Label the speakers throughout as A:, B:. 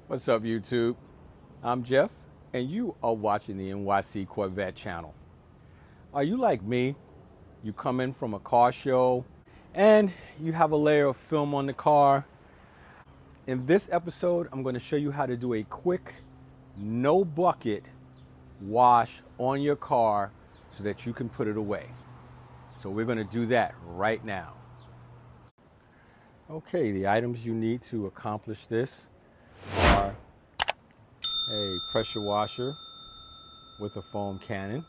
A: What's up, YouTube? I'm Jeff, and you are watching the NYC Corvette channel. Are you like me? You come in from a car show, and you have a layer of film on the car. In this episode, I'm going to show you how to do a quick, no bucket wash on your car so that you can put it away. So we're going to do that right now. Okay, the items you need to accomplish this are a pressure washer with a foam cannon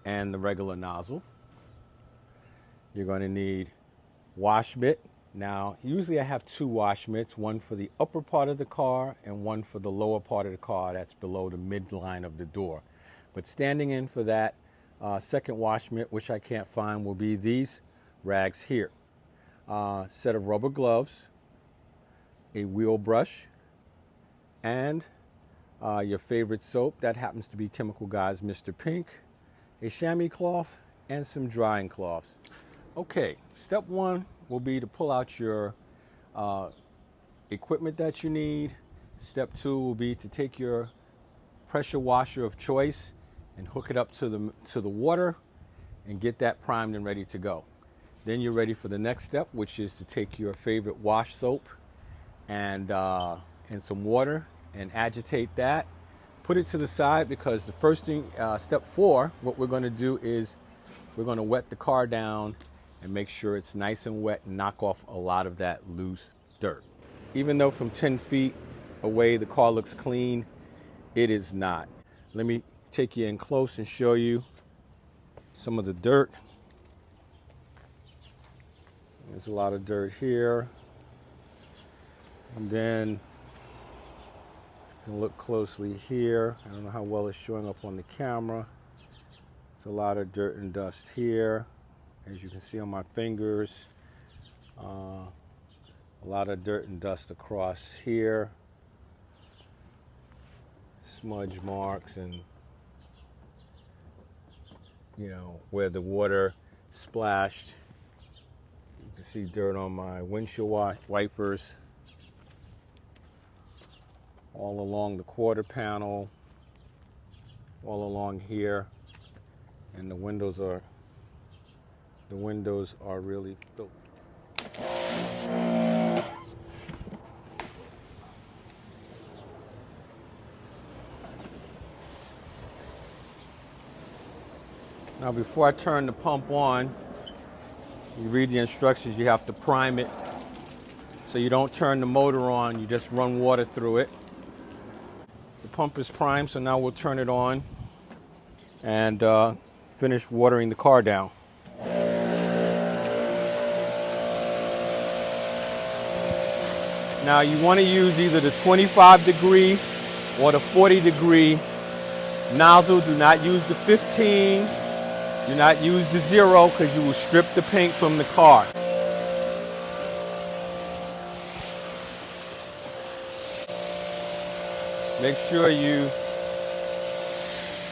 A: and the regular nozzle. You're going to need wash mitt. Now, usually I have two wash mitts, one for the upper part of the car and one for the lower part of the car that's below the midline of the door. But standing in for that second wash mitt, which I can't find, will be these rags here. Set of rubber gloves, a wheel brush, and your favorite soap, that happens to be Chemical Guys Mr. Pink, a chamois cloth, and some drying cloths. Okay, step one will be to pull out your equipment that you need. Step two will be to take your pressure washer of choice and hook it up to the water and get that primed and ready to go. Then you're ready for the next step, which is to take your favorite wash soap and some water and agitate that. Put it to the side, because the first thing, step four, what we're going to do is we're going to wet the car down and make sure it's nice and wet and knock off a lot of that loose dirt. Even though from 10 feet away the car looks clean, it is not. Let me take you in close and show you some of the dirt. There's a lot of dirt here. And then you can look closely here. I don't know how well it's showing up on the camera. There's a lot of dirt and dust here, as you can see on my fingers. A lot of dirt and dust across here. Smudge marks, and where the water splashed. You can see dirt on my windshield wipers, all along the quarter panel, all along here, and the windows are really filthy. Now, before I turn the pump on, you read the instructions. You have to prime it, so you don't turn the motor on, you just run water through it. The pump is primed, so now we'll turn it on and finish watering the car down. Now, you want to use either the 25-degree or the 40-degree nozzle. Do not use the 15. Do not use the 0, because you will strip the paint from the car. Make sure you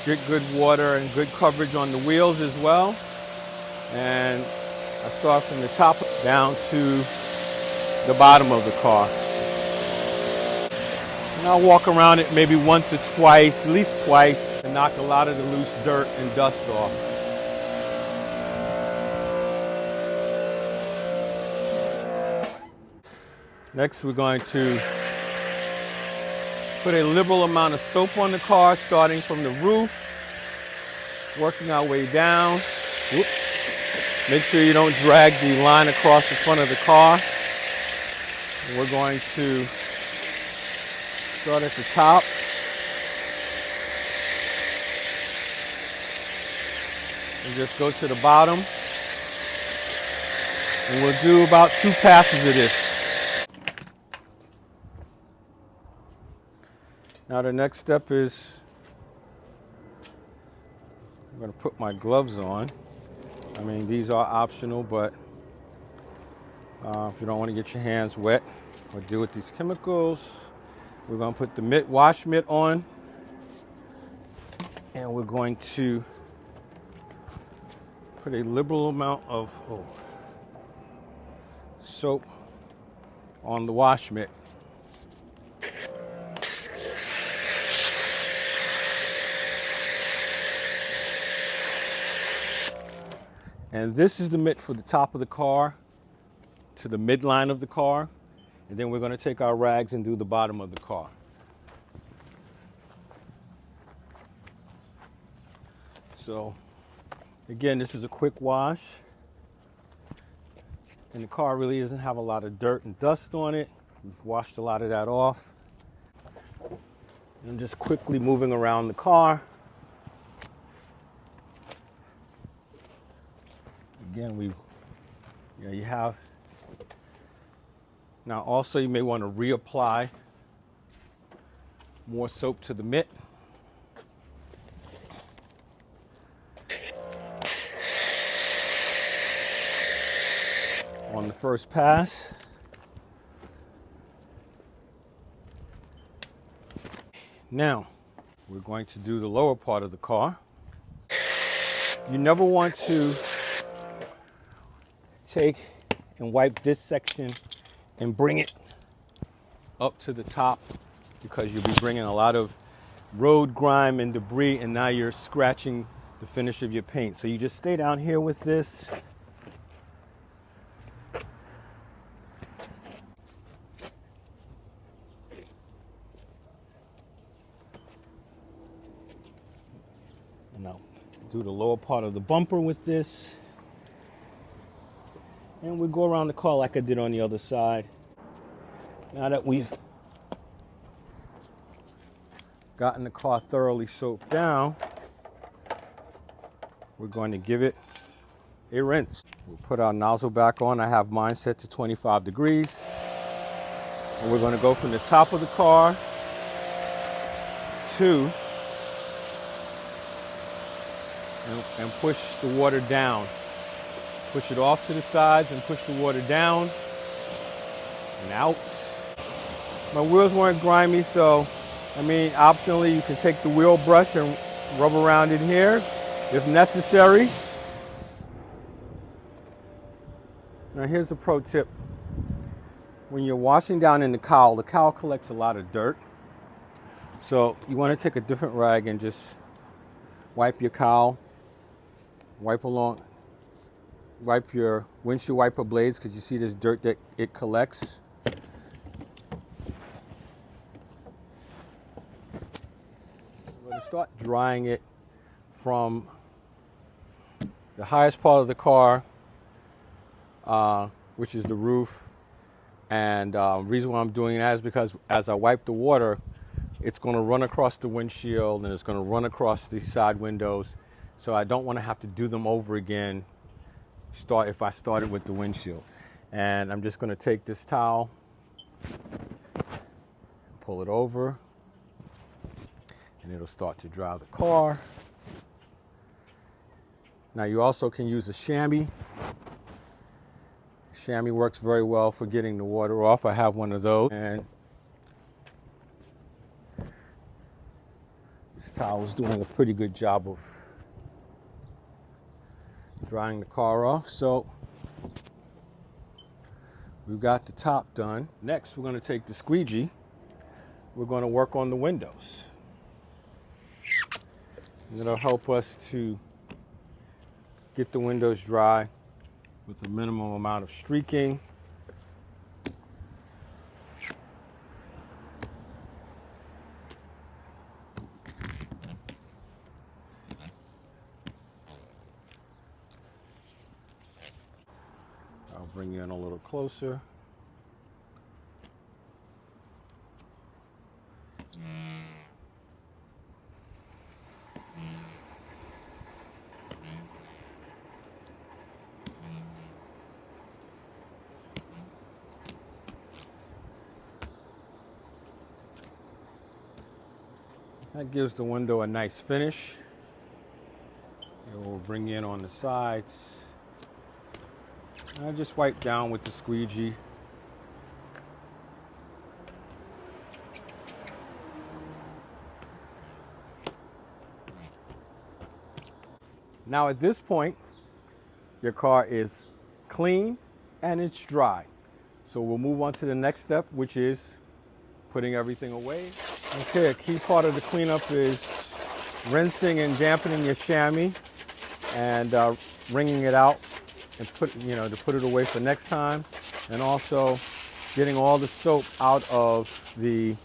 A: get good water and good coverage on the wheels as well. And I start from the top down to the bottom of the car. And I'll walk around it maybe once or twice, at least twice, and knock a lot of the loose dirt and dust off. Next, we're going to put a liberal amount of soap on the car, starting from the roof, working our way down. Whoops. Make sure you don't drag the line across the front of the car. And we're going to start at the top. And just go to the bottom. And we'll do about 2 passes of this. Now the next step is I'm going to put my gloves on. I mean, these are optional, but if you don't want to get your hands wet or deal with these chemicals, we're going to put the wash mitt on, and we're going to put a liberal amount of soap on the wash mitt. And this is the mitt for the top of the car to the midline of the car. And then we're going to take our rags and do the bottom of the car. So again, this is a quick wash. And the car really doesn't have a lot of dirt and dust on it. We've washed a lot of that off. I'm just quickly moving around the car. Again, you have. Now also you may want to reapply more soap to the mitt. On the first pass. Now, we're going to do the lower part of the car. You never want to take and wipe this section and bring it up to the top, because you'll be bringing a lot of road grime and debris, and now you're scratching the finish of your paint. So you just stay down here with this. Now, do the lower part of the bumper with this. And we go around the car like I did on the other side. Now that we've gotten the car thoroughly soaked down, we're going to give it a rinse. We'll put our nozzle back on. I have mine set to 25 degrees. And we're going to go from the top of the car to and push the water down. Push it off to the sides and push the water down and out. My wheels weren't grimy, so I mean, optionally you can take the wheel brush and rub around in here if necessary. Now here's a pro tip. When you're washing down in the cowl collects a lot of dirt. So you want to take a different rag and just wipe your cowl. Wipe your windshield wiper blades, because you see this dirt that it collects. We're going to start drying it from the highest part of the car, which is the roof. And the reason why I'm doing that is because as I wipe the water, it's going to run across the windshield and it's going to run across the side windows. So I don't want to have to do them over again if I started with the windshield. And I'm just going to take this towel, pull it over, and it'll start to dry the car. Now you also can use a chamois. Chamois works very well for getting the water off. I have one of those. And this towel is doing a pretty good job of drying the car off. So we've got the top done. Next, we're going to take the squeegee. We're going to work on the windows. And it'll help us to get the windows dry with a minimum amount of streaking. I'll bring you in a little closer. That gives the window a nice finish. And we'll bring in on the sides. I just wipe down with the squeegee. Now at this point, your car is clean and it's dry. So we'll move on to the next step, which is putting everything away. Okay, a key part of the cleanup is rinsing and dampening your chamois and wringing it out and put it away for next time, and also getting all the soap out of the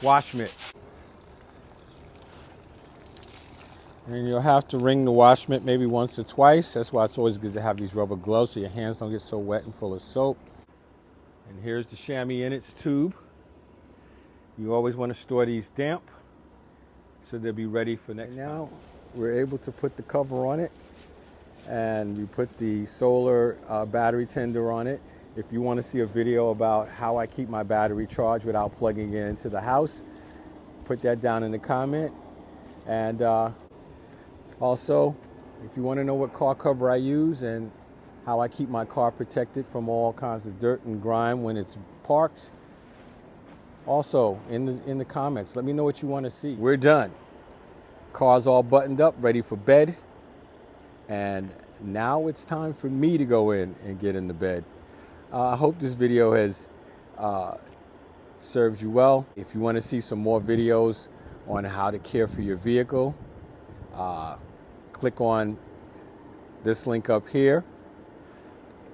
A: wash mitt. And you'll have to wring the wash mitt maybe once or twice. That's why it's always good to have these rubber gloves so your hands don't get so wet and full of soap. And here's the chamois in its tube. You always want to store these damp so they'll be ready for next time. Now we're able to put the cover on it, and we put the solar battery tender on it. If you want to see a video about how I keep my battery charged without plugging it into the house, put that down in the comment. And also, if you want to know what car cover I use and how I keep my car protected from all kinds of dirt and grime when it's parked, also in the comments, let me know what you want to see. We're done. Car's all buttoned up, ready for bed. And now it's time for me to go in and get in the bed. I hope this video has served you well. If you want to see some more videos on how to care for your vehicle, click on this link up here,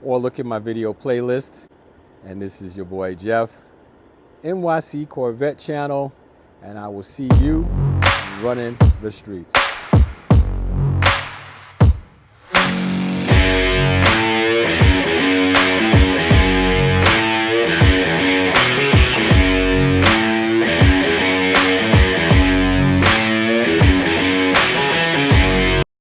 A: or look at my video playlist. And this is your boy Jeff, NYC Corvette channel, and I will see you running the streets.